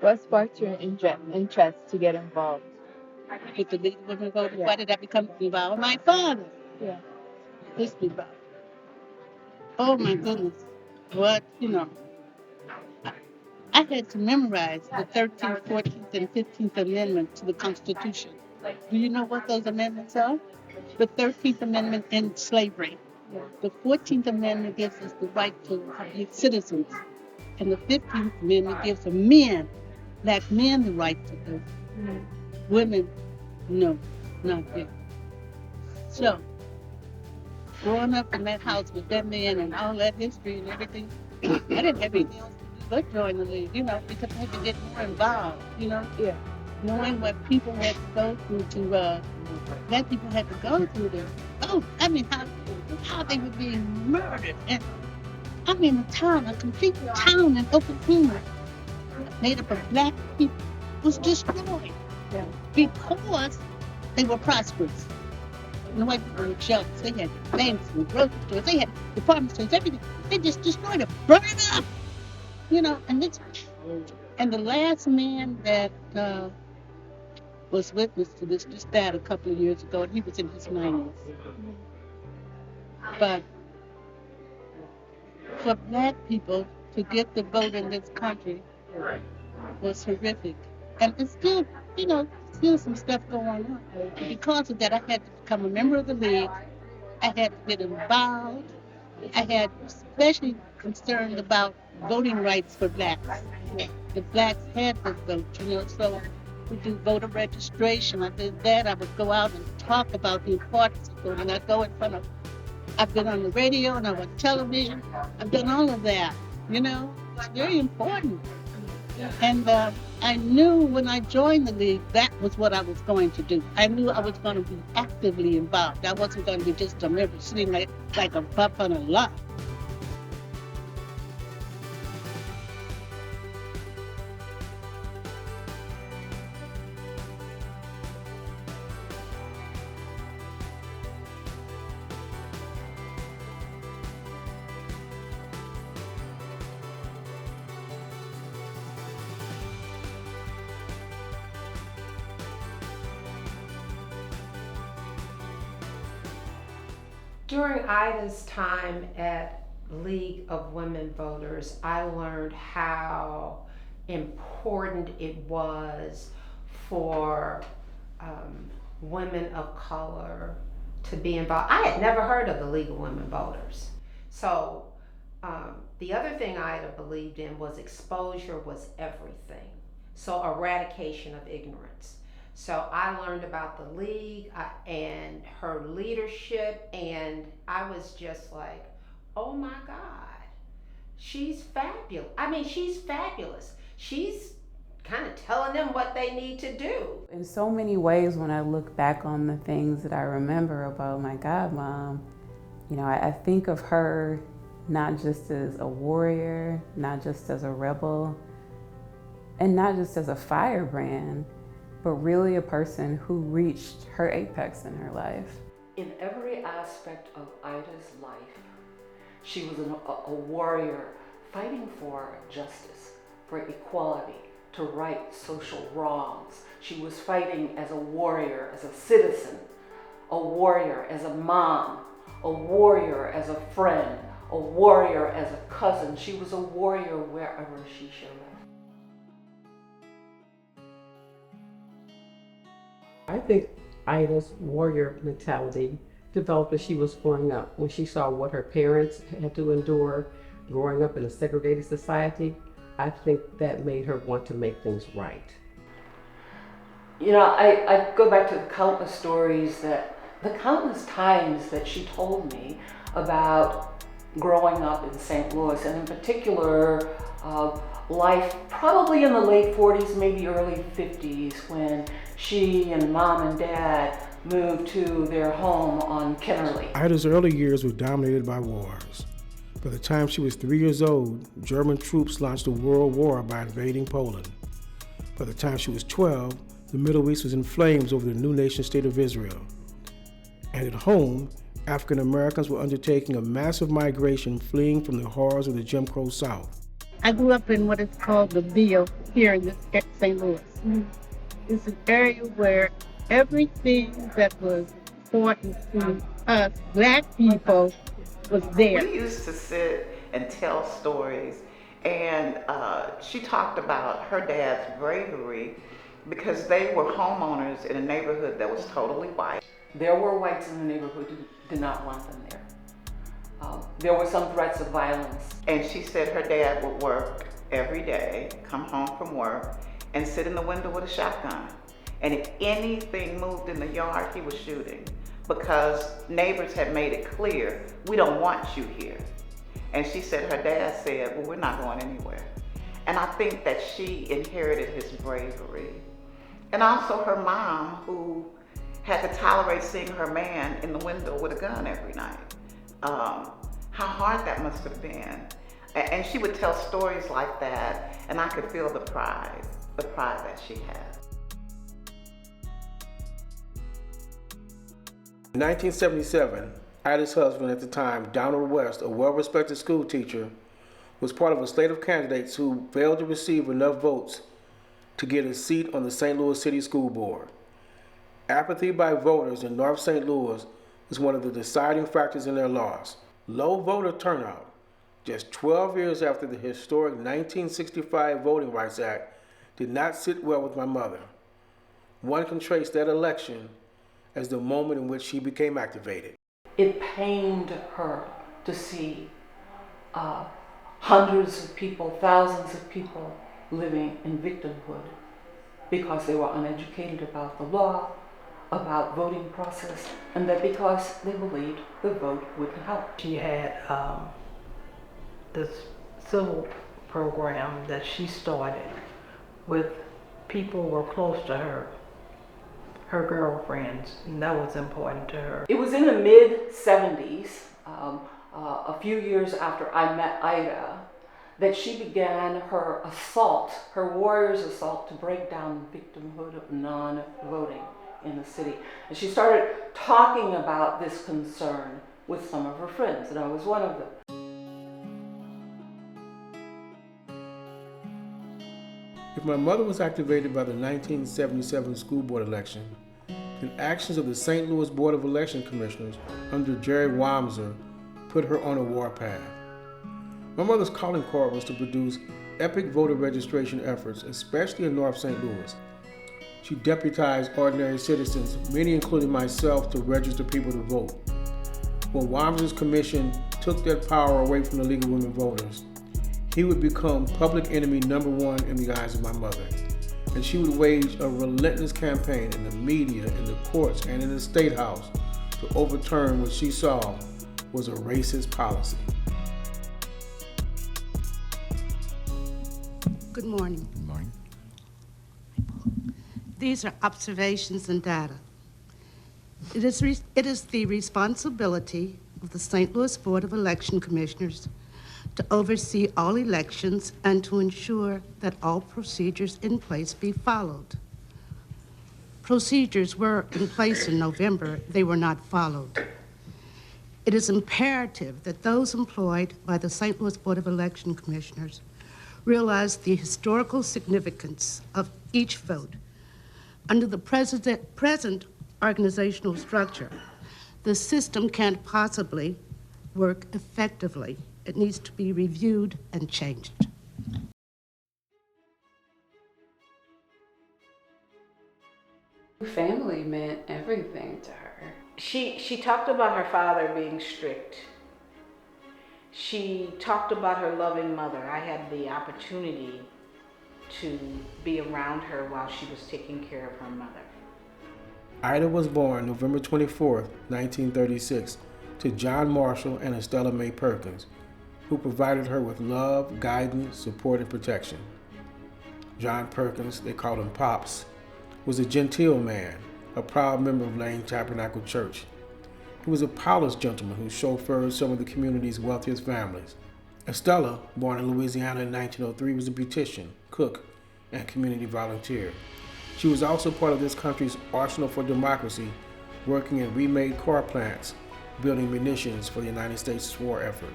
What sparked your interest to get involved? With the League of Women Voters. Yeah. Why did I become involved? My father. Yeah. This people. Oh my goodness. What, I, I had to memorize the 13th, 14th, and 15th Amendment to the Constitution. Do you know what those amendments are? The 13th Amendment ends slavery. Yeah. The 14th Amendment gives us the right to be citizens. And the 15th Amendment gives the men, black men, the right to vote. Mm. Women, no, not yet. So, growing up in that house with that man and all that history and everything, I didn't have anything else to do but join the league, because I had to get more involved. Yeah. Knowing what people had to go through black people had to go through to vote. I mean, how they were being murdered. And I mean, a complete town in Oklahoma made up of black people was destroyed. Yeah. Because they were prosperous. And the white people were jealous. They had banks and grocery stores. They had department stores, everything. They just destroyed it, burned it up. And the last man that was witness to this just died a couple of years ago, and he was in his 90s. But for black people to get the vote in this country was horrific. And it's still some stuff going on. Because of that, I had to become a member of the league. I had to get involved. I had especially concerned about voting rights for blacks. The blacks had to vote, so we do voter registration. I did that. I would go out and talk about the importance of voting. I've been on the radio and I'm on television. I've done all of that. It's very important. And I knew when I joined the league, that was what I was going to do. I knew I was going to be actively involved. I wasn't going to be just a member sitting like a pup on a lot. During Ida's time at League of Women Voters, I learned how important it was for women of color to be involved. I had never heard of the League of Women Voters. So the other thing Ida believed in was exposure was everything. So eradication of ignorance. So I learned about the league and her leadership, and I was just like, oh my God, she's fabulous. She's fabulous. She's kind of telling them what they need to do. In so many ways, when I look back on the things that I remember about my godmom, I think of her not just as a warrior, not just as a rebel, and not just as a firebrand, but really a person who reached her apex in her life. In every aspect of Ida's life, she was a warrior fighting for justice, for equality, to right social wrongs. She was fighting as a warrior, as a citizen, a warrior as a mom, a warrior as a friend, a warrior as a cousin. She was a warrior wherever she showed up. I think Ida's warrior mentality developed as she was growing up. When she saw what her parents had to endure growing up in a segregated society, I think that made her want to make things right. I go back to the countless times that she told me about growing up in St. Louis, and in particular, life probably in the late 40s, maybe early 50s, when she and mom and dad moved to their home on Kennerly. Ida's early years were dominated by wars. By the time she was 3 years old, German troops launched a world war by invading Poland. By the time she was 12, the Middle East was in flames over the new nation state of Israel. And at home, African Americans were undertaking a massive migration, fleeing from the horrors of the Jim Crow South. I grew up in what is called the Ville here in this St. Louis. It's an area where everything that was important to us black people was there. We used to sit and tell stories, and she talked about her dad's bravery because they were homeowners in a neighborhood that was totally white. There were whites in the neighborhood who did not want them there. There were some threats of violence. And she said her dad would work every day, come home from work, and sit in the window with a shotgun. And if anything moved in the yard, he was shooting because neighbors had made it clear, we don't want you here. And she said her dad said, well, we're not going anywhere. And I think that she inherited his bravery. And also her mom, who had to tolerate seeing her man in the window with a gun every night. How hard that must have been. And she would tell stories like that, and I could feel the pride that she had. In 1977, Ida's husband at the time, Donald West, a well-respected school teacher, was part of a slate of candidates who failed to receive enough votes to get a seat on the St. Louis City School Board. Apathy by voters in North St. Louis was one of the deciding factors in their loss. Low voter turnout, just 12 years after the historic 1965 Voting Rights Act, did not sit well with my mother. One can trace that election as the moment in which she became activated. It pained her to see hundreds of people, thousands of people living in victimhood because they were uneducated about the law, about voting process, and that because they believed the vote wouldn't help. She had this civil program that she started with people who were close to her girlfriends, and that was important to her. It was in the mid-70s, a few years after I met Ida, that she began her assault, her warrior's assault to break down the victimhood of non-voting in the city. And she started talking about this concern with some of her friends, and I was one of them. If my mother was activated by the 1977 school board election, the actions of the St. Louis Board of Election Commissioners under Jerry Wamser put her on a warpath. My mother's calling card was to produce epic voter registration efforts, especially in North St. Louis. She deputized ordinary citizens, many including myself, to register people to vote. When Wamser's commission took that power away from the League of Women Voters, he would become public enemy number one in the eyes of my mother. And she would wage a relentless campaign in the media, in the courts, and in the State House to overturn what she saw was a racist policy. Good morning. Good morning. These are observations and data. It is the responsibility of the St. Louis Board of Election Commissioners to oversee all elections and to ensure that all procedures in place be followed. Procedures were in place in November, they were not followed. It is imperative that those employed by the St. Louis Board of Election Commissioners realize the historical significance of each vote. Under the present organizational structure, the system can't possibly work effectively. It needs to be reviewed and changed. Family meant everything to her. She talked about her father being strict. She talked about her loving mother. I had the opportunity to be around her while she was taking care of her mother. Ida was born November 24, 1936, to John Marshall and Estella Mae Perkins, who provided her with love, guidance, support, and protection. John Perkins, they called him Pops, was a genteel man, a proud member of Lane Tabernacle Church. He was a polished gentleman who chauffeured some of the community's wealthiest families. Estella, born in Louisiana in 1903, was a beautician, cook, and community volunteer. She was also part of this country's Arsenal for Democracy, working in remade car plants, building munitions for the United States war effort.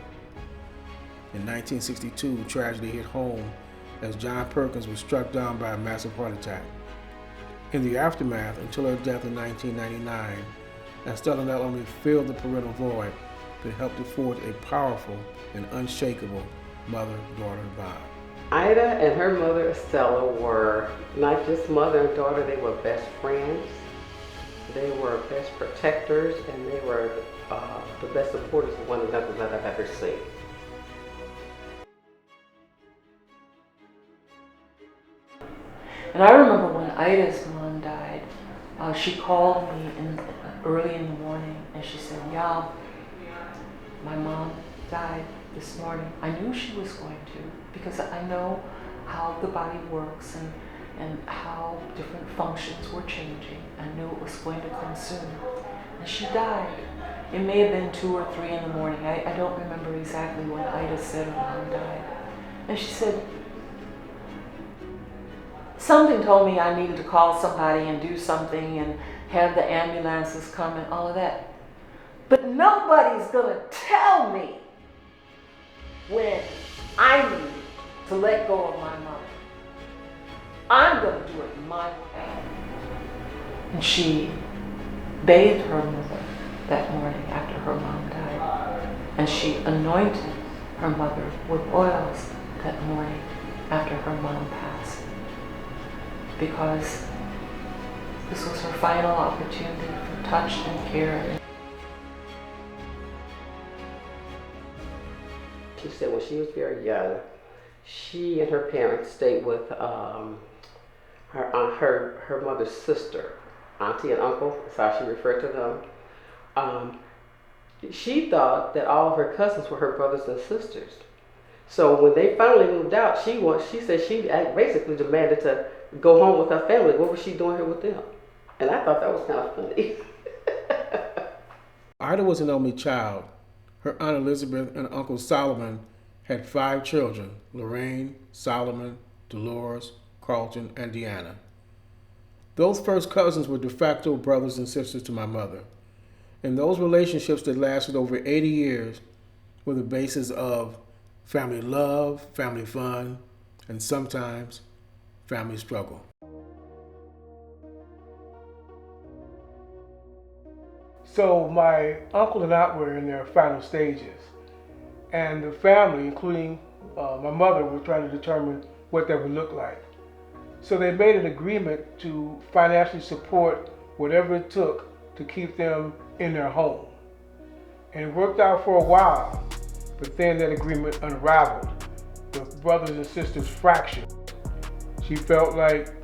In 1962, tragedy hit home as John Perkins was struck down by a massive heart attack. In the aftermath, until her death in 1999, Estella not only filled the parental void, but helped to forge a powerful and unshakable mother-daughter bond. Ida and her mother Estella were not just mother and daughter, they were best friends, they were best protectors, and they were the best supporters of one another that I've ever seen. And I remember when Ida's mom died, she called me early in the morning and she said, "Yeah, my mom died this morning." I knew she was going to, because I know how the body works and how different functions were changing. I knew it was going to come soon. And she died. It may have been 2 or 3 in the morning. I don't remember exactly when Ida said her mom died. And she said, something told me I needed to call somebody and do something and have the ambulances come and all of that. But nobody's gonna tell me when I need to let go of my mother. I'm gonna do it my way. And she bathed her mother that morning after her mom died. And she anointed her mother with oils that morning after her mom passed. Because this was her final opportunity for touch and care. She said when she was very young, she and her parents stayed with her mother's sister, auntie and uncle, that's how she referred to them. She thought that all of her cousins were her brothers and sisters. So when they finally moved out, she said she basically demanded to go home with her family. What was she doing here with them? And I thought that was kind of funny. Ida was an only child. Her Aunt Elizabeth and Uncle Solomon had 5 children: Lorraine, Solomon, Dolores, Carlton, and Deanna. Those first cousins were de facto brothers and sisters to my mother. And those relationships that lasted over 80 years were the basis of family love, family fun, and sometimes family struggle. So my uncle and aunt were in their final stages, and the family, including my mother, were trying to determine what that would look like. So they made an agreement to financially support whatever it took to keep them in their home. And it worked out for a while, but then that agreement unraveled. The brothers and sisters fractured. She felt like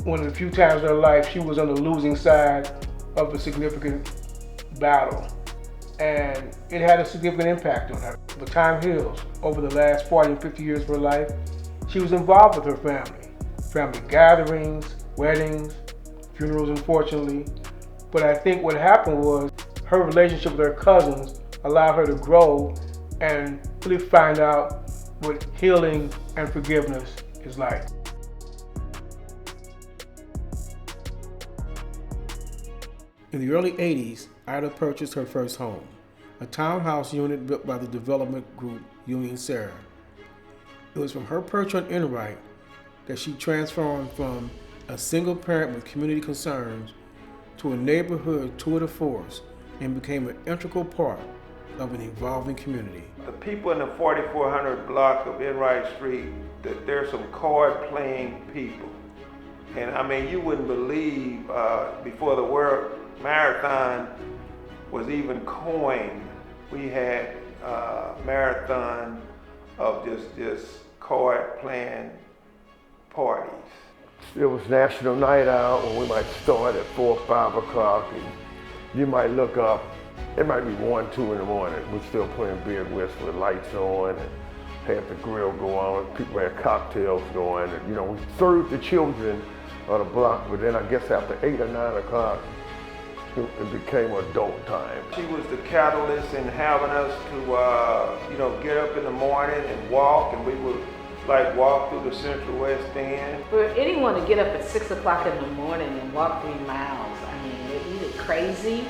one of the few times in her life she was on the losing side of a significant battle. And it had a significant impact on her. But time heals. Over the last 40 and 50 years of her life, she was involved with her family gatherings, weddings, funerals, unfortunately. But I think what happened was her relationship with her cousins allowed her to grow and really find out what healing and forgiveness is like. In the early 80s, Ida purchased her first home, a townhouse unit built by the development group Union Sarah. It was from her perch on Enright that she transformed from a single parent with community concerns to a neighborhood tour de force and became an integral part of an evolving community. The people in the 4400 block of Enright Street, that there's some card playing people. And I mean, you wouldn't believe before the World Marathon was even coined, we had a marathon of just card playing parties. It was National Night Out when we might start at 4 or 5 o'clock, and you might look up, it might be 1, 2 in the morning. We're still playing beer whistle with lights on and had the grill go on, people had cocktails going, and we served the children of the block, but then I guess after 8 or 9 o'clock, it became adult time. She was the catalyst in having us to, get up in the morning and walk, and we would walk through the Central West End. For anyone to get up at 6 o'clock in the morning and walk 3 miles, I mean, they're either crazy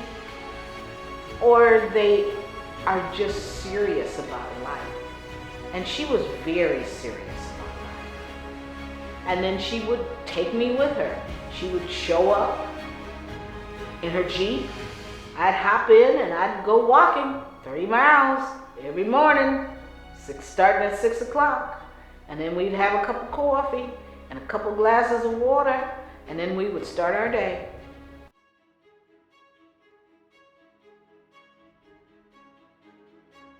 or they are just serious about life. And she was very serious about life. And then she would take me with her. She would show up in her Jeep. I'd hop in and I'd go walking 30 miles every morning, starting at 6 o'clock. And then we'd have a cup of coffee and a couple glasses of water, and then we would start our day.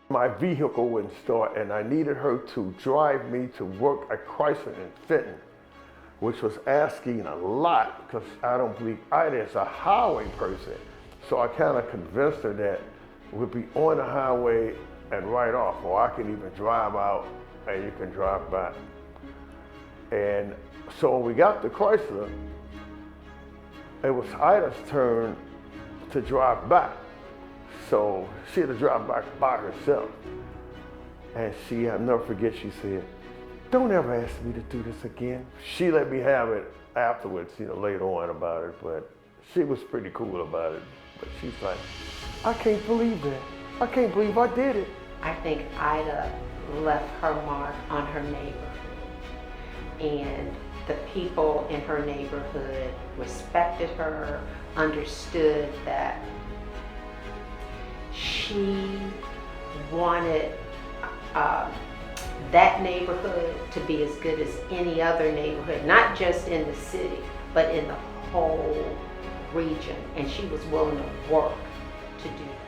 My vehicle wouldn't start, and I needed her to drive me to work at Chrysler in Fenton, which was asking a lot because I don't believe Ida is a highway person. So I kind of convinced her that we'd be on the highway and right off, or I can even drive out and you can drive back. And so when we got to Chrysler, it was Ida's turn to drive back. So she had to drive back by herself. And I'll never forget, she said, "Don't ever ask me to do this again." She let me have it afterwards, later on about it, but she was pretty cool about it. But she's like, "I can't believe that. I can't believe I did it." I think Ida left her mark on her neighborhood. And the people in her neighborhood respected her, understood that she wanted that neighborhood to be as good as any other neighborhood, not just in the city, but in the whole region. And she was willing to work to do that.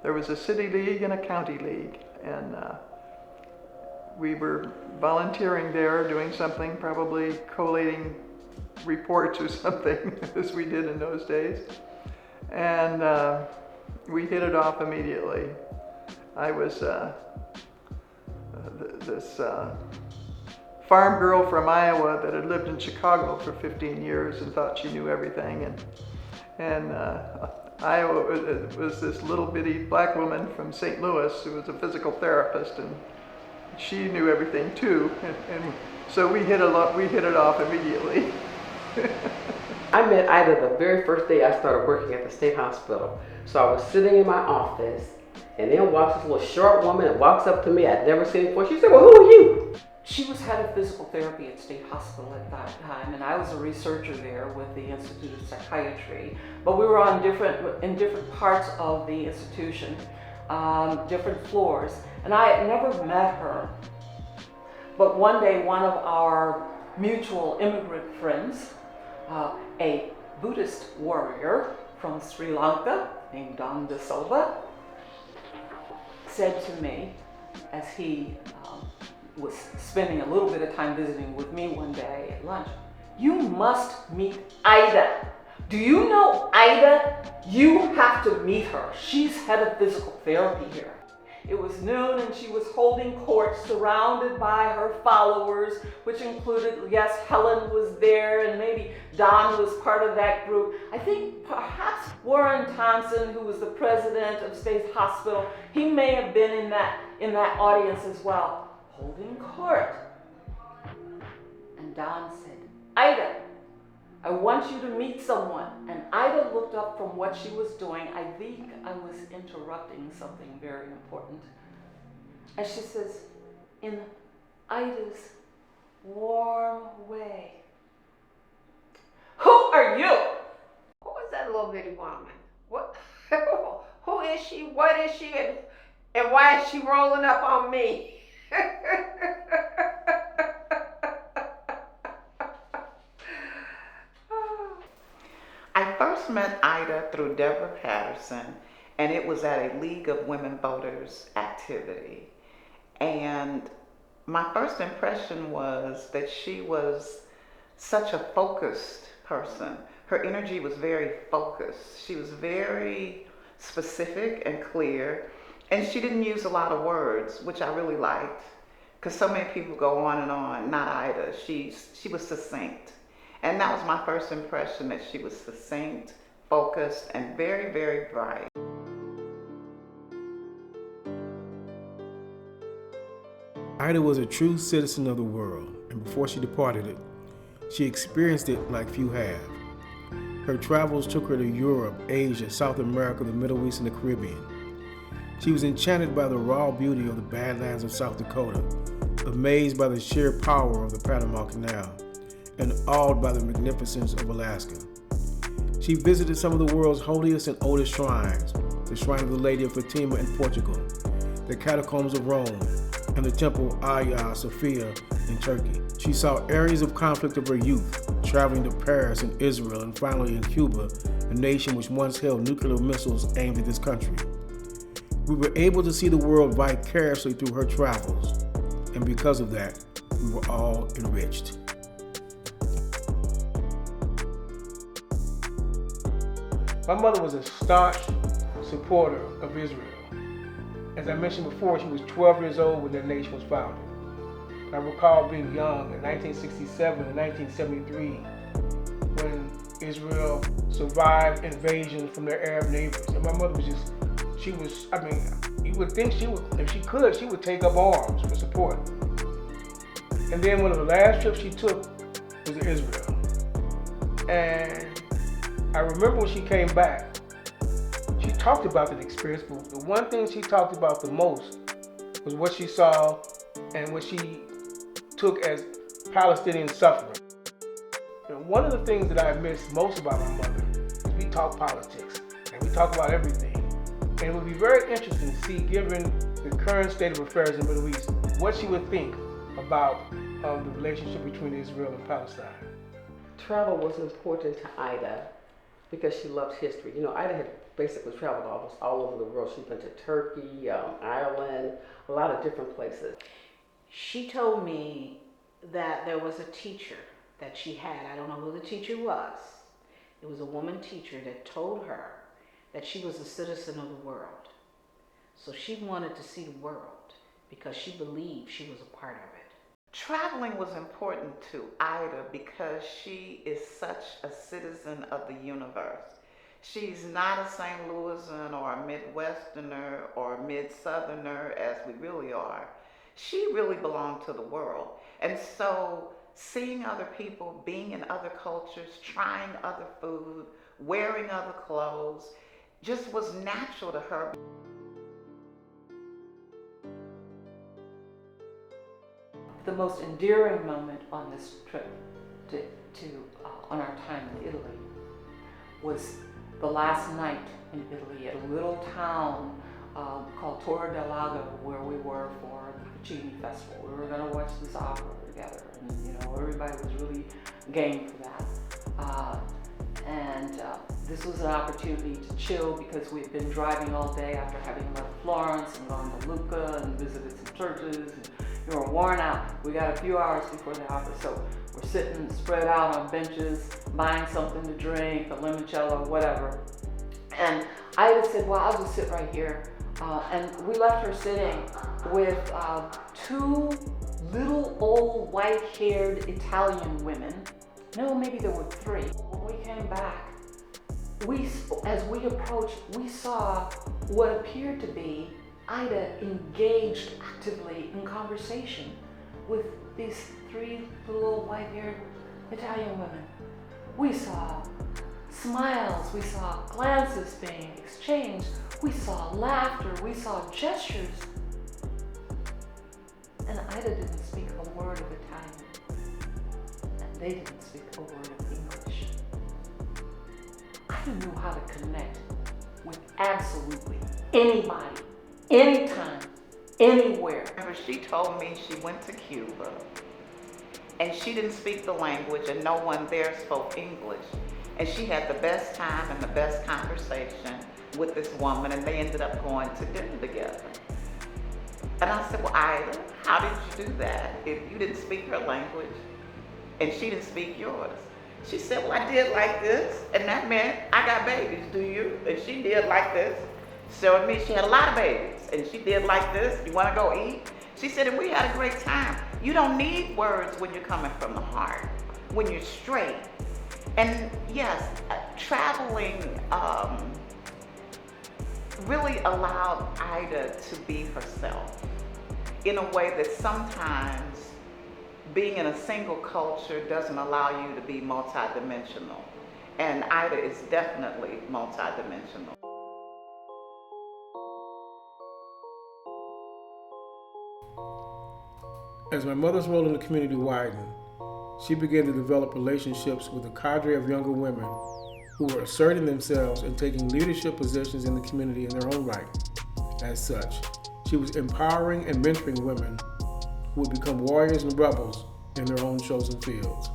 There was a city league and a county league, and we were volunteering there, doing something, probably collating reports or something, as we did in those days. And we hit it off immediately. I was this farm girl from Iowa that had lived in Chicago for 15 years and thought she knew everything. And Iowa was this little bitty black woman from St. Louis who was a physical therapist, and she knew everything too. And so we hit it off immediately. I met Ida the very first day I started working at the state hospital. So I was sitting in my office, and then walks this little short woman and walks up to me. I'd never seen her before. She said, "Well, who are you?" She was head of physical therapy at State Hospital at that time, and I was a researcher there with the Institute of Psychiatry. But we were in different parts of the institution, different floors, and I had never met her. But one day, one of our mutual immigrant friends, a Buddhist warrior from Sri Lanka named Don De Silva, said to me, as he was spending a little bit of time visiting with me one day at lunch, "You must meet Ida. Do you know Ida? You have to meet her. She's head of physical therapy here." It was noon and she was holding court surrounded by her followers, which included, yes, Helen was there and maybe Don was part of that group. I think perhaps Warren Thompson, who was the president of State Hospital, he may have been in that audience as well, holding court. And Don said, "Ida, I want you to meet someone." And Ida looked up from what she was doing. I think I was interrupting something very important. And she says, in Ida's warm way, "Who are you?" Who is that little bitty woman? What? Who is she? What is she? And why is she rolling up on me? I first met Ida through Deborah Patterson, and it was at a League of Women Voters activity. And my first impression was that she was such a focused person. Her energy was very focused. She was very specific and clear, and she didn't use a lot of words, which I really liked, because so many people go on and on. Not Ida. She was succinct. And that was my first impression, that she was succinct, focused, and very, very bright. Ida was a true citizen of the world, and before she departed it, she experienced it like few have. Her travels took her to Europe, Asia, South America, the Middle East, and the Caribbean. She was enchanted by the raw beauty of the Badlands of South Dakota, amazed by the sheer power of the Panama Canal, and awed by the magnificence of Alaska. She visited some of the world's holiest and oldest shrines, the Shrine of the Lady of Fatima in Portugal, the Catacombs of Rome, and the Temple Hagia Sophia in Turkey. She saw areas of conflict of her youth, traveling to Paris and Israel, and finally in Cuba, a nation which once held nuclear missiles aimed at this country. We were able to see the world vicariously through her travels, and because of that, we were all enriched. My mother was a staunch supporter of Israel. As I mentioned before, she was 12 years old when their nation was founded. I recall being young in 1967 and 1973 when Israel survived invasion from their Arab neighbors. And my mother was just, you would think she would, if she could, she would take up arms for support. And then one of the last trips she took was to Israel. And I remember when she came back, she talked about that experience, but the one thing she talked about the most was what she saw and what she took as Palestinian suffering. And one of the things that I miss most about my mother is we talk politics and we talk about everything. And it would be very interesting to see, given the current state of affairs in the Middle East, what she would think about the relationship between Israel and Palestine. Travel was important to Ida because she loved history. You know, Ida had basically traveled almost all over the world. She'd been to Turkey, Ireland, a lot of different places. She told me that there was a teacher that she had. I don't know who the teacher was. It was a woman teacher that told her that she was a citizen of the world. So she wanted to see the world because she believed she was a part of it. Traveling was important to Ida because she is such a citizen of the universe. She's not a St. Louisan or a Midwesterner or a Mid-Southerner as we really are. She really belonged to the world. And so seeing other people, being in other cultures, trying other food, wearing other clothes, just was natural to her. The most endearing moment on this trip on our time in Italy was the last night in Italy at a little town called Torre del Lago, where we were for the Puccini Festival. We were going to watch this opera together, and everybody was really game for that. This was an opportunity to chill because we had been driving all day after having left Florence and gone to Lucca and visited some churches. And we were worn out. We got a few hours before the opera, so we're sitting spread out on benches, buying something to drink, a limoncello, whatever. And Ida said, well, I'll just sit right here. And we left her sitting with two little old white-haired Italian women. No, maybe there were three. When we came back, as we approached, we saw what appeared to be Ida engaged actively in conversation with these three little white-haired Italian women. We saw smiles, we saw glances being exchanged, we saw laughter, we saw gestures. And Ida didn't speak a word of Italian, and they didn't speak a word of English. Ida knew how to connect with absolutely anybody, anytime, anywhere. Remember, she told me she went to Cuba and she didn't speak the language and no one there spoke English. And she had the best time and the best conversation with this woman, and they ended up going to dinner together. And I said, well, Ida, how did you do that if you didn't speak her language and she didn't speak yours? She said, well, I did like this, and that meant I got babies, do you? And she did like this. So it means she had a lot of babies, and she did like this. You want to go eat? She said, and we had a great time. You don't need words when you're coming from the heart, when you're straight. And yes, traveling really allowed Ida to be herself in a way that sometimes being in a single culture doesn't allow you to be multidimensional. And Ida is definitely multidimensional. As my mother's role in the community widened, she began to develop relationships with a cadre of younger women who were asserting themselves and taking leadership positions in the community in their own right. As such, she was empowering and mentoring women who would become warriors and rebels in their own chosen fields.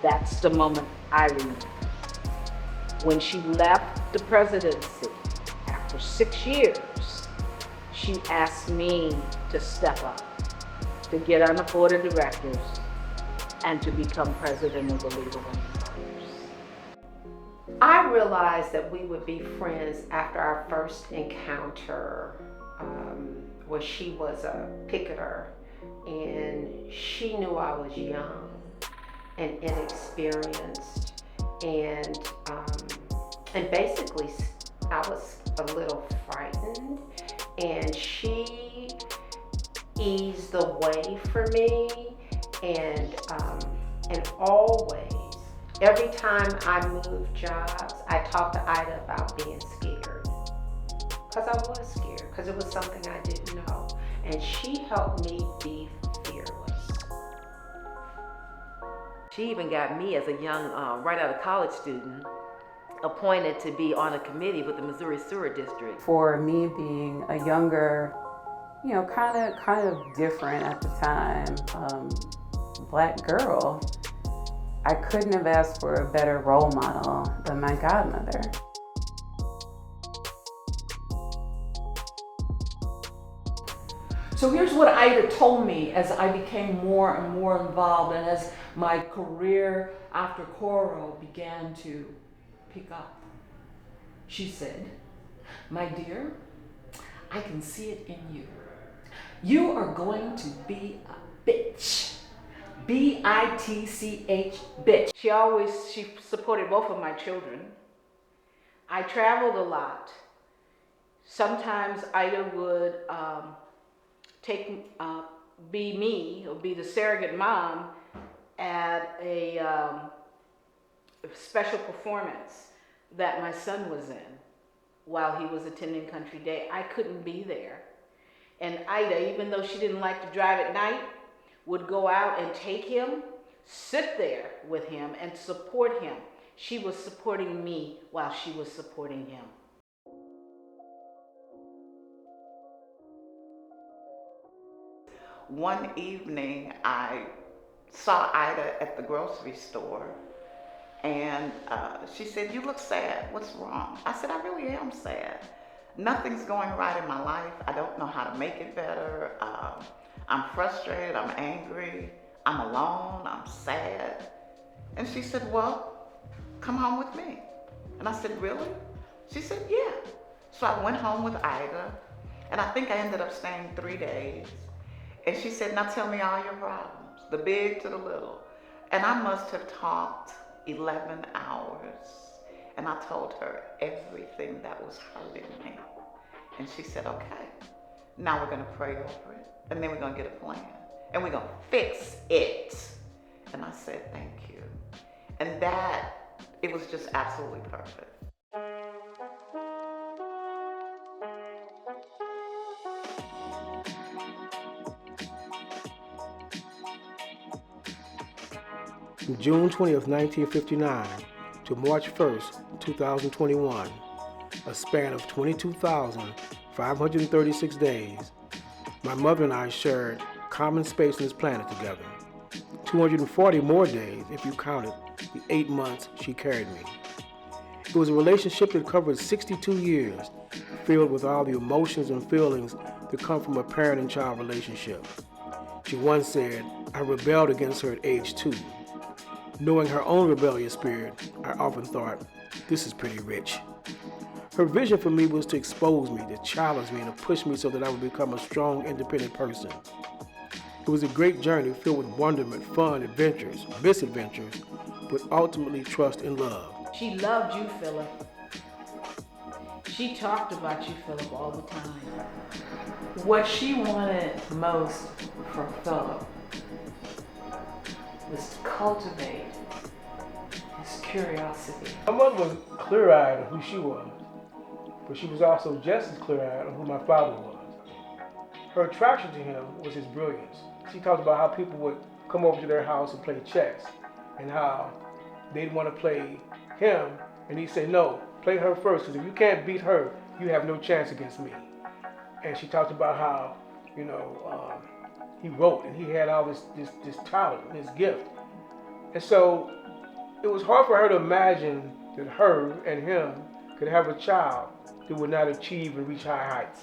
That's the moment I remember. When she left the presidency after 6 years, she asked me to step up, to get on the board of directors, and to become president of the League of Women Voters. I realized that we would be friends after our first encounter, where she was a picketer, and she knew I was young and inexperienced, and basically I was a little frightened, and she eased the way for me, and always, every time I moved jobs, I talked to Ida about being scared, because I was scared, because it was something I didn't know, and she helped me be fearless. She even got me as a young, right out of college student, appointed to be on a committee with the Missouri Sewer District. For me being a younger, kind of different at the time, Black girl, I couldn't have asked for a better role model than my godmother. So here's what Ida told me as I became more and more involved, and as my career after choral began to pick up. She said, "My dear, I can see it in you. You are going to be a bitch. B-I-T-C-H, bitch." She supported both of my children. I traveled a lot. Sometimes Ida would be me, or be the surrogate mom at a special performance that my son was in while he was attending Country Day. I couldn't be there. And Ida, even though she didn't like to drive at night, would go out and take him, sit there with him, and support him. She was supporting me while she was supporting him. One evening, I saw Ida at the grocery store, and she said, "You look sad. What's wrong?" I said, "I really am sad. Nothing's going right in my life. I don't know how to make it better. I'm frustrated. I'm angry. I'm alone. I'm sad." And she said, "Well, come home with me." And I said, "Really?" She said, "Yeah." So I went home with Ida, and I think I ended up staying 3 days. And she said, "Now tell me all your problems, the big to the little." And I must have talked 11 hours. And I told her everything that was hurting me. And she said, "Okay, now we're going to pray over it. And then we're going to get a plan. And we're going to fix it." And I said, "Thank you." And it was just absolutely perfect. From June 20th, 1959 to March 1st, 2021, a span of 22,536 days, my mother and I shared common space on this planet together. 240 more days if you counted the 8 months she carried me. It was a relationship that covered 62 years, filled with all the emotions and feelings that come from a parent and child relationship. She once said, "I rebelled against her at age 2. Knowing her own rebellious spirit, I often thought, this is pretty rich." Her vision for me was to expose me, to challenge me, and to push me so that I would become a strong, independent person. It was a great journey filled with wonderment, fun, adventures, misadventures, but ultimately trust and love. She loved you, Philip. She talked about you, Philip, all the time. What she wanted most from Philip was to cultivate his curiosity. My mother was clear-eyed on who she was, but she was also just as clear-eyed on who my father was. Her attraction to him was his brilliance. She talked about how people would come over to their house and play chess, and how they'd want to play him, and he'd say, no, play her first, because if you can't beat her, you have no chance against me. And she talked about how, he wrote, and he had all this talent, this gift. And so it was hard for her to imagine that her and him could have a child that would not achieve and reach high heights.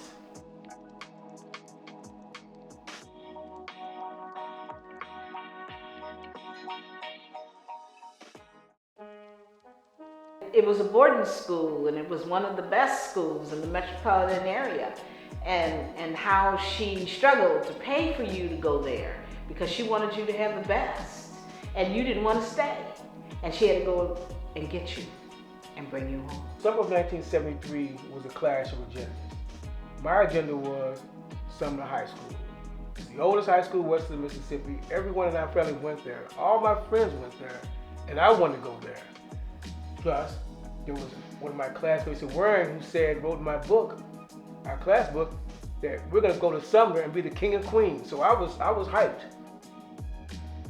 It was a boarding school, and it was one of the best schools in the metropolitan area. And how she struggled to pay for you to go there because she wanted you to have the best, and you didn't want to stay, and she had to go and get you and bring you home. Summer of 1973 was a clash of agendas. My agenda was Sumner High School. It's the oldest high school west of Mississippi. Everyone in our family went there. All my friends went there, and I wanted to go there. Plus, there was one of my classmates at Warren who wrote in my book, our class book, that we're going to go to Sumner and be the king and queen. So I was hyped.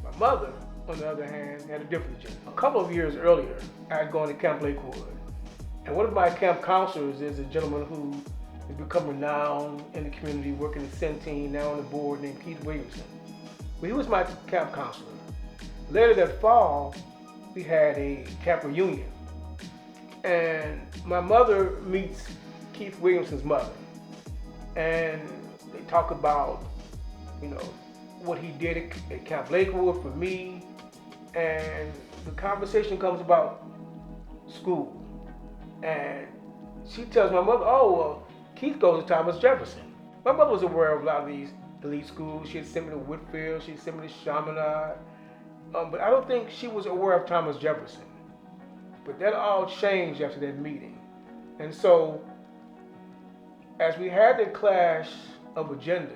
My mother, on the other hand, had a different agenda. A couple of years earlier, I had gone to Camp Lakewood. And one of my camp counselors is a gentleman who has become renowned in the community, working at Centene, now on the board, named Keith Williamson. Well, he was my camp counselor. Later that fall, we had a camp reunion. And my mother meets Keith Williamson's mother. And they talk about, what he did at Camp Lakewood for me. And the conversation comes about school. And she tells my mother, Keith goes to Thomas Jefferson. My mother was aware of a lot of these elite schools. She had sent me to Whitfield, she had sent me to Chaminade. But I don't think she was aware of Thomas Jefferson. But that all changed after that meeting. And so, as we had that clash of agendas,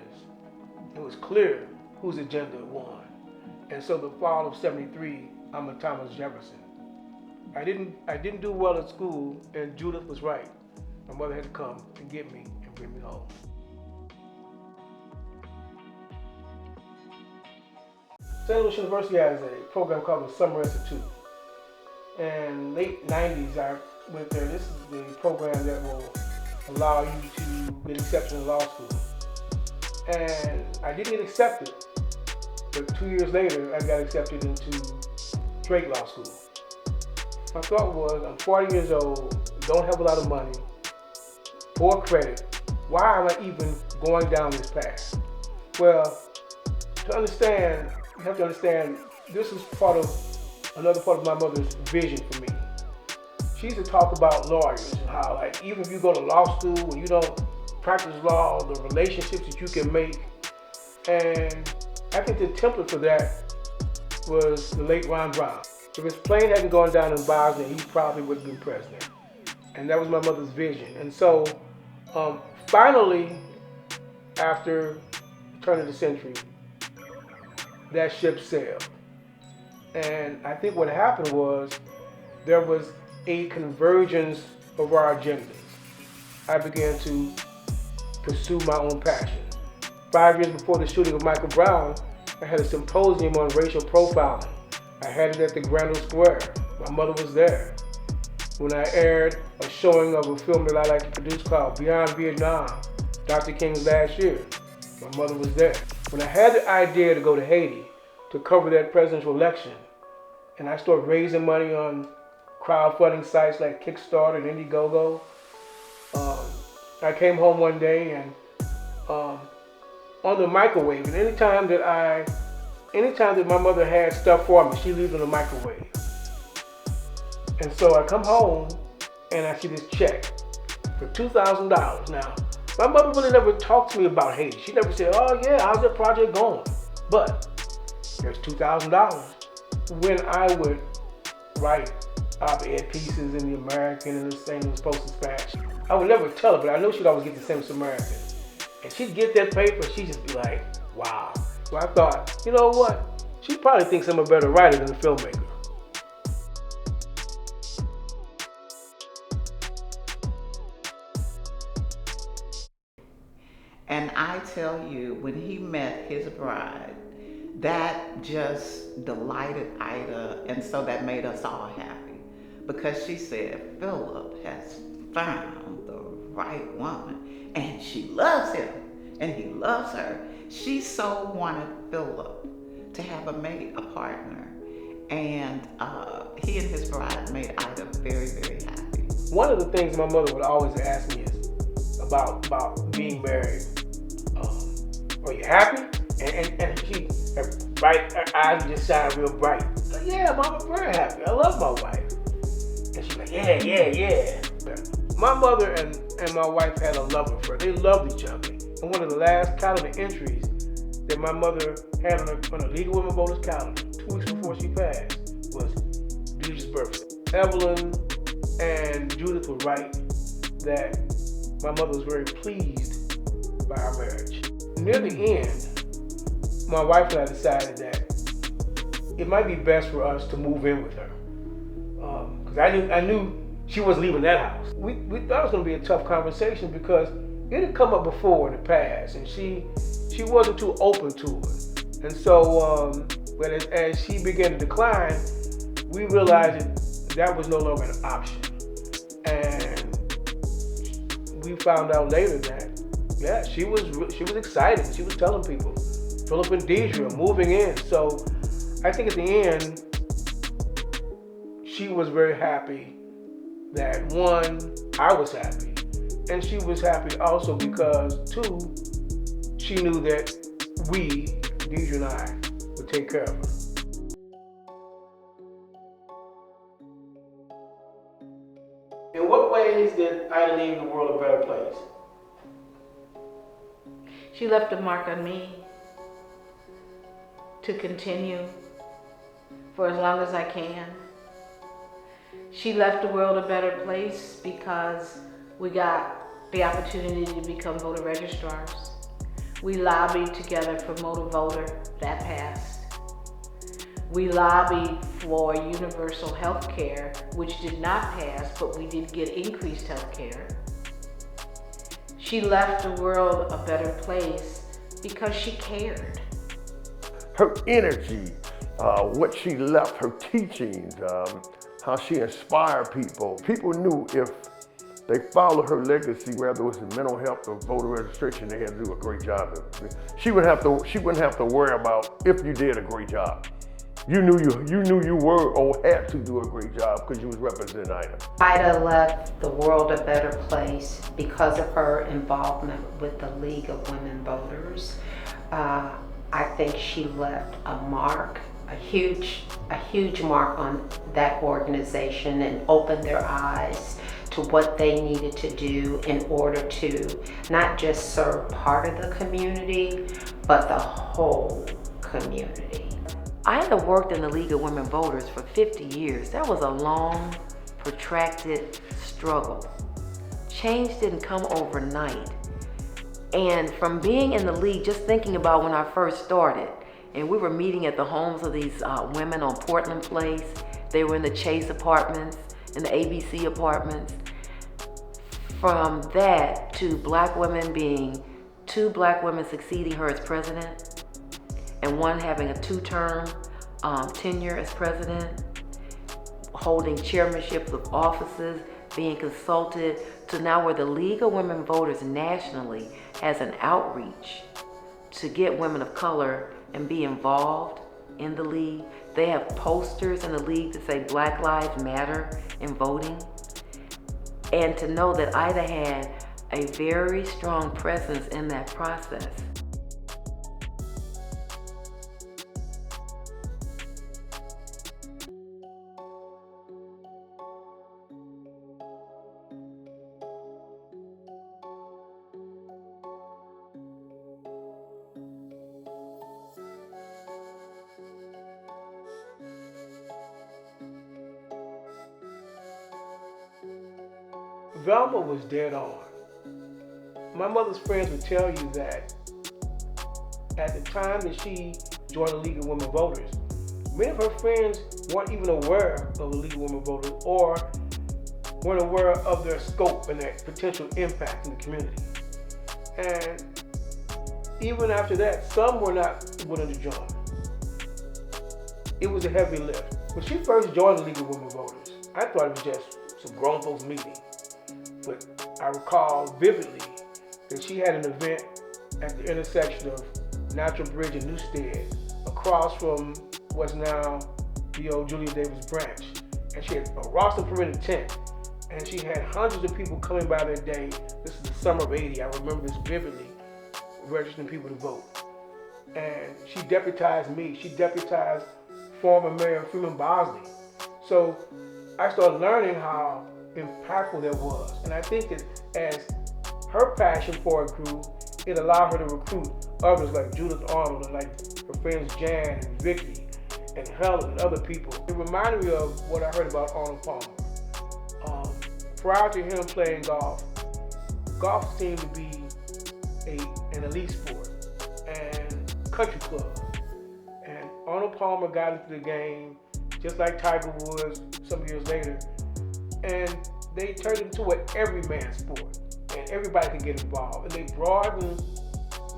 it was clear whose agenda won. And so the fall of '73, I'm a Thomas Jefferson. I didn't do well at school, and Judith was right. My mother had to come and get me and bring me home. St. Louis University has a program called the Summer Institute. And late 90s, I went there. This is the program that will allow you to get accepted in law school. And I didn't get accepted, but 2 years later, I got accepted into Drake Law School. My thought was, I'm 40 years old, don't have a lot of money, poor credit. Why am I even going down this path? Well, to understand, you have to understand, this is another part of my mother's vision for me. She used to talk about lawyers and how, even if you go to law school and you don't practice law, the relationships that you can make. And I think the template for that was the late Ron Brown. If his plane hadn't gone down in Bosnia, he probably would have been president. And that was my mother's vision. And so, finally, after the turn of the century, that ship sailed. And I think what happened was there was a convergence of our agendas. I began to pursue my own passion. 5 years before the shooting of Michael Brown, I had a symposium on racial profiling. I had it at the Grand Ole Square. My mother was there. When I aired a showing of a film that I like to produce called Beyond Vietnam, Dr. King's last year, my mother was there. When I had the idea to go to Haiti to cover that presidential election, and I started raising money on crowdfunding sites like Kickstarter and Indiegogo, I came home one day and on the microwave, and anytime that my mother had stuff for me, she leaves it in the microwave. And so I come home and I see this check for $2,000. Now, my mother really never talked to me about Haiti. She never said, oh yeah, how's that project going? But there's $2,000. When I would write op-ed pieces in the American and the St. Louis Post-Dispatch, I would never tell her, but I know she'd always get the St. Louis American. And she'd get that paper, she'd just be like, wow. So I thought, you know what? She probably thinks I'm a better writer than a filmmaker. And I tell you, when he met his bride, that just delighted Ida, and so that made us all happy because she said, Philip has found the right woman, and she loves him, and he loves her. She so wanted Philip to have a mate, a partner, and he and his bride made Ida very, very happy. One of the things my mother would always ask me is about being married. Are you happy? And she, right, her eyes just shine real bright. Like, yeah, Mom, I'm very happy. I love my wife. And she's like, yeah. My mother and my wife had a love affair. They loved each other. And one of the last calendar entries that my mother had on the League of Women Voters calendar, 2 weeks before she passed, was Deidre's birthday. Evelyn and Judith were right that my mother was very pleased by our marriage. Near the end, my wife and I decided that it might be best for us to move in with her. Because I knew she wasn't leaving that house. We thought it was going to be a tough conversation because it had come up before in the past, and she wasn't too open to it. And so, but as she began to decline, we realized that was no longer an option. And we found out later that, yeah, she was excited. She was telling people, Philip and Deidre are moving in. So I think at the end, she was very happy that, one, I was happy. And she was happy also because, two, she knew that we, Deidre and I, would take care of her. In what ways did Ida leave the world a better place? She left a mark on me to continue for as long as I can. She left the world a better place because we got the opportunity to become voter registrars. We lobbied together for Motor Voter, that passed. We lobbied for universal health care, which did not pass, but we did get increased health care. She left the world a better place because she cared. Her energy, what she left, her teachings, how she inspired people. People knew if they followed her legacy, whether it was in mental health or voter registration, they had to do a great job. She wouldn't have to worry about if you did a great job. You knew you were or had to do a great job because you was representing Ida. Ida left the world a better place because of her involvement with the League of Women Voters. I think she left a mark, a huge mark on that organization, and opened their eyes to what they needed to do in order to not just serve part of the community, but the whole community. Ida worked in the League of Women Voters for 50 years. That was a long, protracted struggle. Change didn't come overnight. And from being in the league, just thinking about when I first started, and we were meeting at the homes of these women on Portland Place. They were in the Chase apartments, in the ABC apartments. From that to black women being, 2 black women succeeding her as president, and one having a 2-term tenure as president, holding chairmanships of offices, being consulted, to now where the League of Women Voters nationally has an outreach to get women of color and be involved in the league. They have posters in the league that say Black Lives Matter in voting. And to know that Ida had a very strong presence in that process. Velma was dead on. My mother's friends would tell you that at the time that she joined the League of Women Voters, many of her friends weren't even aware of the League of Women Voters or weren't aware of their scope and their potential impact in the community. And even after that, some were not willing to join. It was a heavy lift. When she first joined the League of Women Voters, I thought it was just some grown folks meeting. But I recall vividly that she had an event at the intersection of Natural Bridge and Newstead, across from what's now the old Julia Davis branch. And she had a roster permitted tent. And she had hundreds of people coming by that day. This is the summer of '80. I remember this vividly, registering people to vote. And she deputized me. She deputized former Mayor Freeman Bosley. So I started learning how impactful that was. And I think that as her passion for it grew, it allowed her to recruit others like Judith Arnold and like her friends Jan and Vicky and Helen and other people. It reminded me of what I heard about Arnold Palmer. Prior to him playing golf seemed to be an elite sport and country club. And Arnold Palmer got into the game just like Tiger Woods some years later. And they turned it into an everyman sport. And everybody could get involved. And they broadened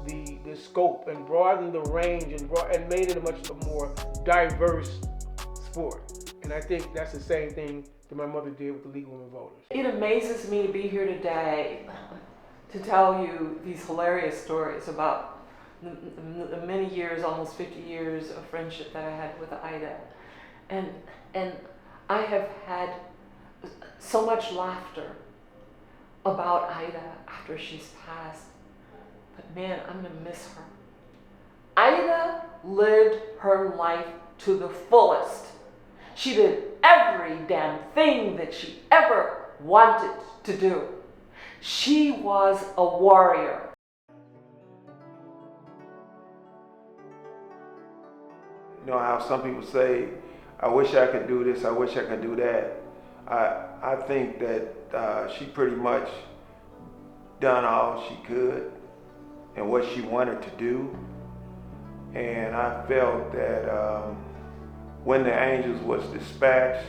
the scope and broadened the range and made it a much more diverse sport. And I think that's the same thing that my mother did with the League of Women Voters. It amazes me to be here today to tell you these hilarious stories about the many years, almost 50 years of friendship that I had with Ida. And I have had so much laughter about Ida after she's passed. But man, I'm gonna miss her. Ida lived her life to the fullest. She did every damn thing that she ever wanted to do. She was a warrior. You know how some people say, I wish I could do this, I wish I could do that. I think that she pretty much done all she could and what she wanted to do. And I felt that when the angels was dispatched,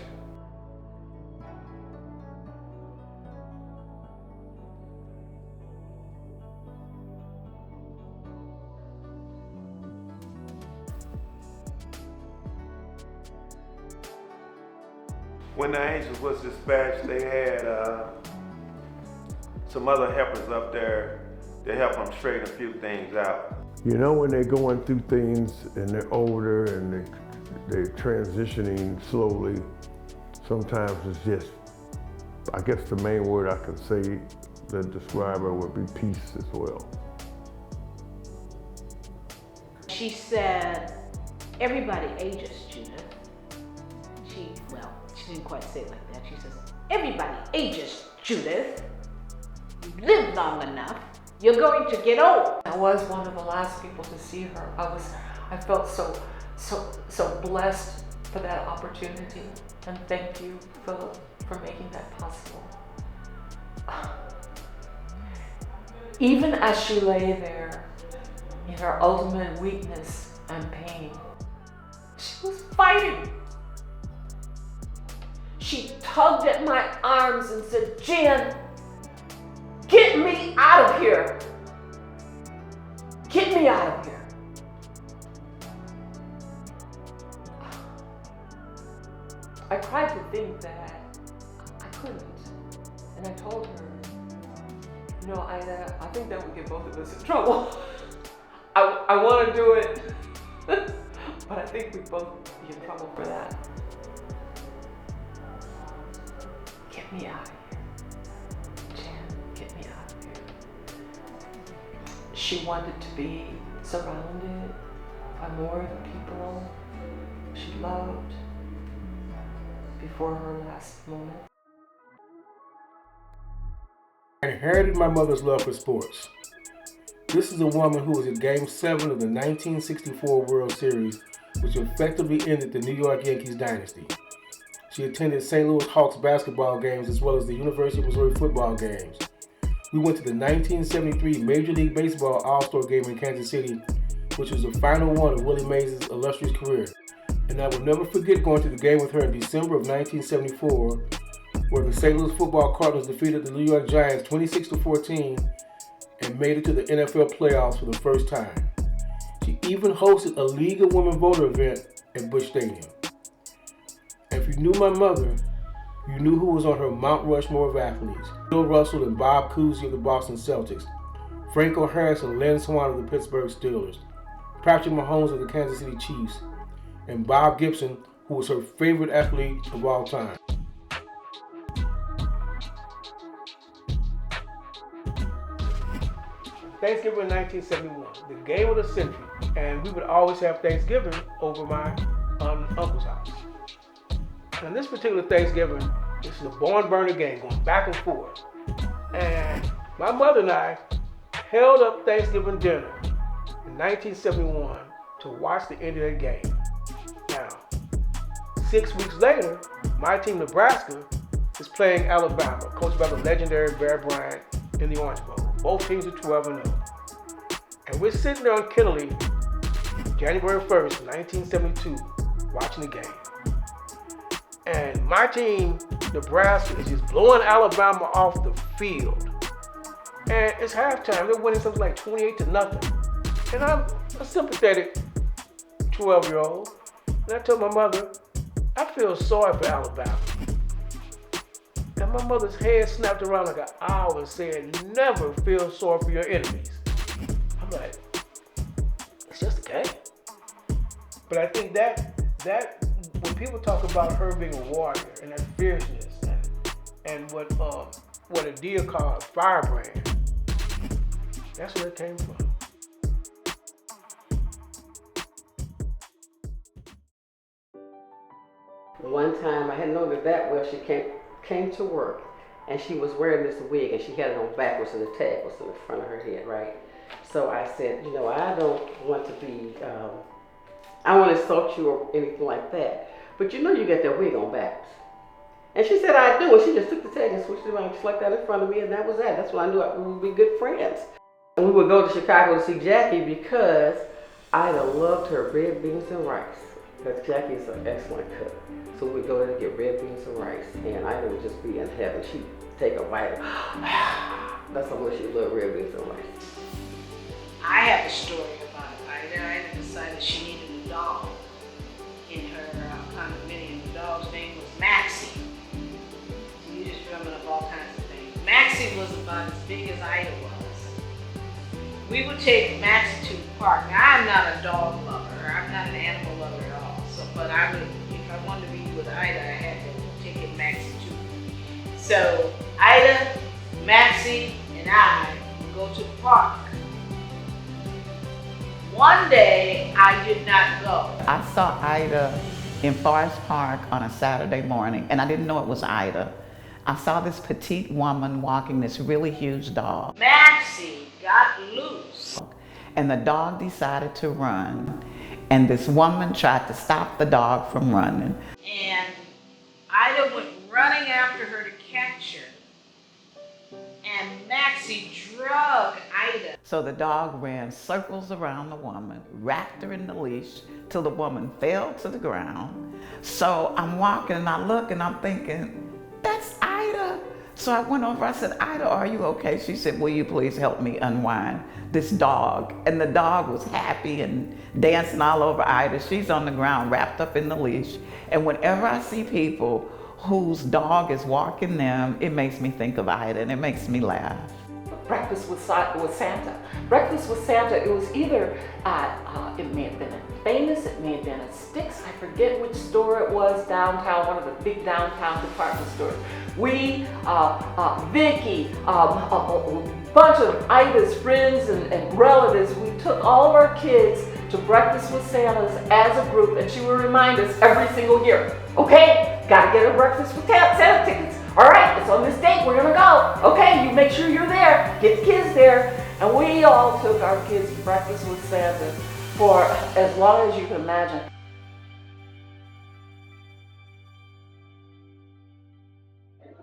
they had some other helpers up there to help them straighten a few things out. You know, when they're going through things and they're older and they're transitioning slowly, sometimes it's just, I guess the main word I could say that describe her would be peace as well. She said, everybody ages, Judith. She didn't quite say it like that. She says, everybody ages, Judith. You live long enough, you're going to get old. I was one of the last people to see her. I felt so blessed for that opportunity. And thank you, Philip, for making that possible. Even as she lay there in her ultimate weakness and pain, she was fighting. She tugged at my arms and said, Jan, get me out of here. Get me out of here. I tried to think that I couldn't. And I told her, you know, Ida, I think that would get both of us in trouble. I want to do it, but I think we'd both be in trouble for that. Get me out of here. Jan, get me out of here. She wanted to be surrounded by more of the people she loved before her last moment. I inherited my mother's love for sports. This is a woman who was at Game 7 of the 1964 World Series, which effectively ended the New York Yankees dynasty. She attended St. Louis Hawks basketball games as well as the University of Missouri football games. We went to the 1973 Major League Baseball All-Star game in Kansas City, which was the final one of Willie Mays' illustrious career. And I will never forget going to the game with her in December of 1974, where the St. Louis football Cardinals defeated the New York Giants 26-14, and made it to the NFL playoffs for the first time. She even hosted a League of Women Voters event at Busch Stadium. And if you knew my mother, you knew who was on her Mount Rushmore of athletes. Bill Russell and Bob Cousy of the Boston Celtics, Franco Harris and Lynn Swann of the Pittsburgh Steelers, Patrick Mahomes of the Kansas City Chiefs, and Bob Gibson, who was her favorite athlete of all time. Thanksgiving in 1971, the game of the century, and we would always have Thanksgiving over my uncle's house. And this particular Thanksgiving, this is a barn-burner game going back and forth. And my mother and I held up Thanksgiving dinner in 1971 to watch the end of that game. Now, 6 weeks later, my team, Nebraska, is playing Alabama, coached by the legendary Bear Bryant in the Orange Bowl. Both teams are 12-0. And we're sitting there on Kennedy, January 1st, 1972, watching the game. And my team, Nebraska, is just blowing Alabama off the field. And it's halftime. They're winning something like 28-0. And I'm a sympathetic 12-year-old. And I told my mother, I feel sorry for Alabama. And my mother's head snapped around like an owl and said, never feel sorry for your enemies. I'm like, it's just a game. But I think that when people talk about her being a warrior and that fierceness and what Ida called firebrand, that's where it came from. One time, I hadn't known her that well, she came to work, and she was wearing this wig, and she had it on backwards, and the tag was in the front of her head, right? So I said, I don't want to be, I want to insult you or anything like that, but you got that wig on backwards. And she said, I do, and she just took the tag and switched it around just like that in front of me, and that was that. That's when I knew we would be good friends. And we would go to Chicago to see Jackie because Ida loved her red beans and rice. Because Jackie is an excellent cook. So we'd go there to get red beans and rice, and Ida would just be in heaven. She'd take a bite. That's how much she loved red beans and rice. I have a story about Ida. Ida decided she needed a dog in her condominium. The dog's name was Maxie. So you just drumming up all kinds of things. Maxie was about as big as Ida was. We would take Maxie to the park. Now, I'm not a dog lover. I'm not an animal lover at all. But I would, if I wanted to be with Ida, I had to take it Maxie too. So Ida, Maxie, and I would go to the park. One day, I did not go. I saw Ida in Forest Park on a Saturday morning, and I didn't know it was Ida. I saw this petite woman walking this really huge dog. Maxie got loose. And the dog decided to run. And this woman tried to stop the dog from running. And Ida went running after her to catch her. And Maxie drug Ida. So the dog ran circles around the woman, wrapped her in the leash till the woman fell to the ground. So I'm walking and I look and I'm thinking, that's Ida. So I went over, I said, Ida, are you okay? She said, will you please help me unwind this dog? And the dog was happy and dancing all over Ida. She's on the ground wrapped up in the leash. And whenever I see people whose dog is walking them, it makes me think of Ida and it makes me laugh. Breakfast with Santa. Breakfast with Santa, it was either at, it may have been at Famous, it may have been at Sticks, I forget which store it was downtown, one of the big downtown department stores. We, Vicky, a bunch of Ida's friends and relatives, we took all of our kids to Breakfast with Santa's as a group, and she would remind us every single year, okay, gotta get a Breakfast with Santa tickets. All right, it's on this date, we're gonna go. Okay, you make sure you're there, get the kids there. And we all took our kids to Breakfast with Santa for as long as you can imagine.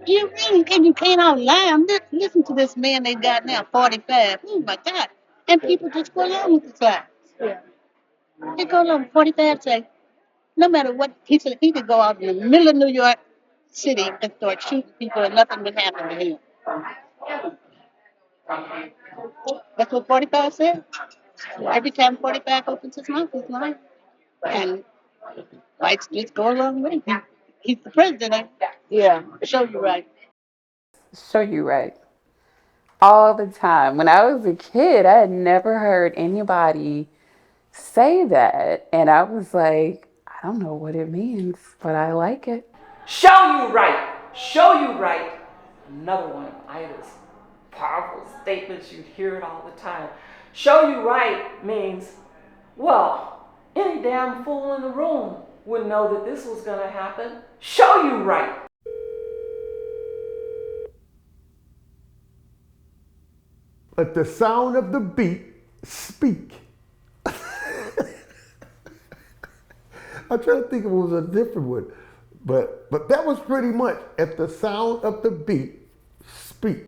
You really can, you can't all lie. Listen to this man they got now, 45. Oh my God. And people just go along with the facts. Yeah. They go along, 45 say, no matter what, he said he could go out in the middle of New York City and start shooting people and nothing would happen to him. That's what 45 said. Every time 45 opens his mouth, he's lying. And whites just go along with him. He's the president. Yeah. Show you right. Show you right. All the time. When I was a kid, I had never heard anybody say that. And I was like, I don't know what it means, but I like it. Show you right. Show you right. Another one of Ida's powerful statements. You hear it all the time. Show you right means, well, any damn fool in the room would know that this was going to happen. Show you right. At the sound of the beat, speak. I'm trying to think if it was a different one. But that was pretty much at the sound of the beat, speak.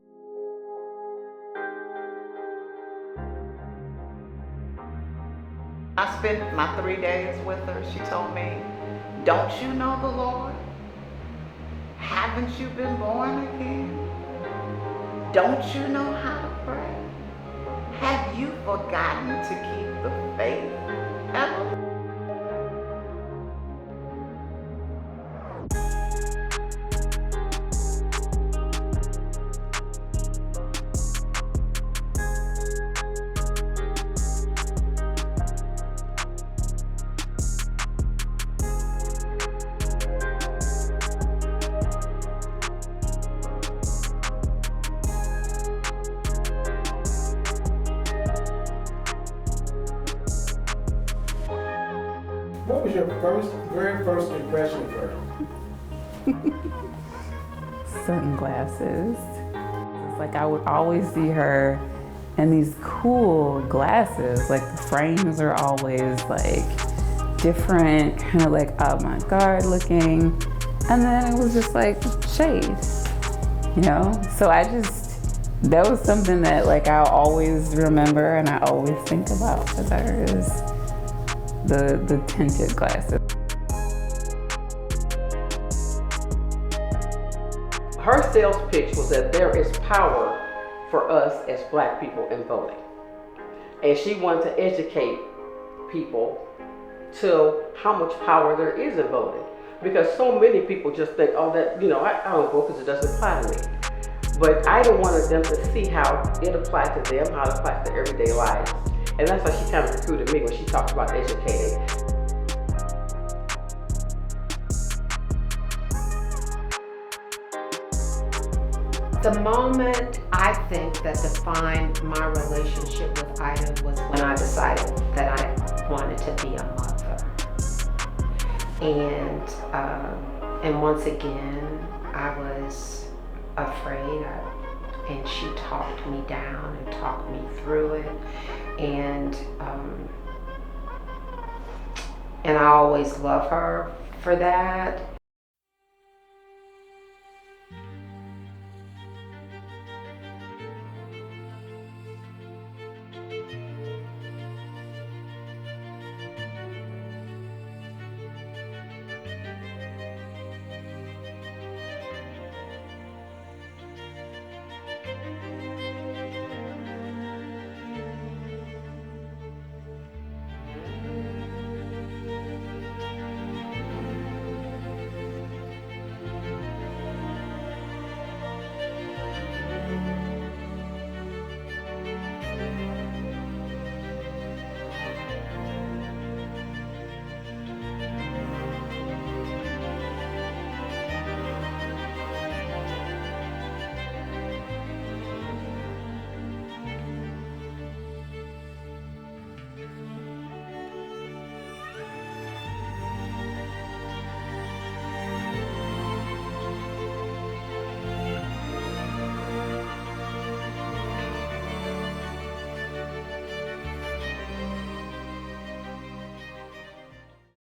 I spent my 3 days with her. She told me, don't you know the Lord? Haven't you been born again? Don't you know how to pray? Have you forgotten to keep the faith ever? What was your very first impression of her? Sunglasses. It's like I would always see her in these cool glasses. Like the frames are always like different, kind of like avant-garde looking. And then it was just like shades, you know? So that was something that like I'll always remember and I always think about with her is the tinted glasses. Her sales pitch was that there is power for us as Black people in voting. And she wanted to educate people to how much power there is in voting. Because so many people just think, oh, that, you know, I don't vote because it doesn't apply to me. But Ida wanted them to see how it applied to them, how it applies to everyday lives. And that's why she kind of recruited me when she talked about educating. The moment I think that defined my relationship with Ida was when I decided that I wanted to be a mother. And once again, I was afraid, and she talked me down and talked me through it. And I always love her for that.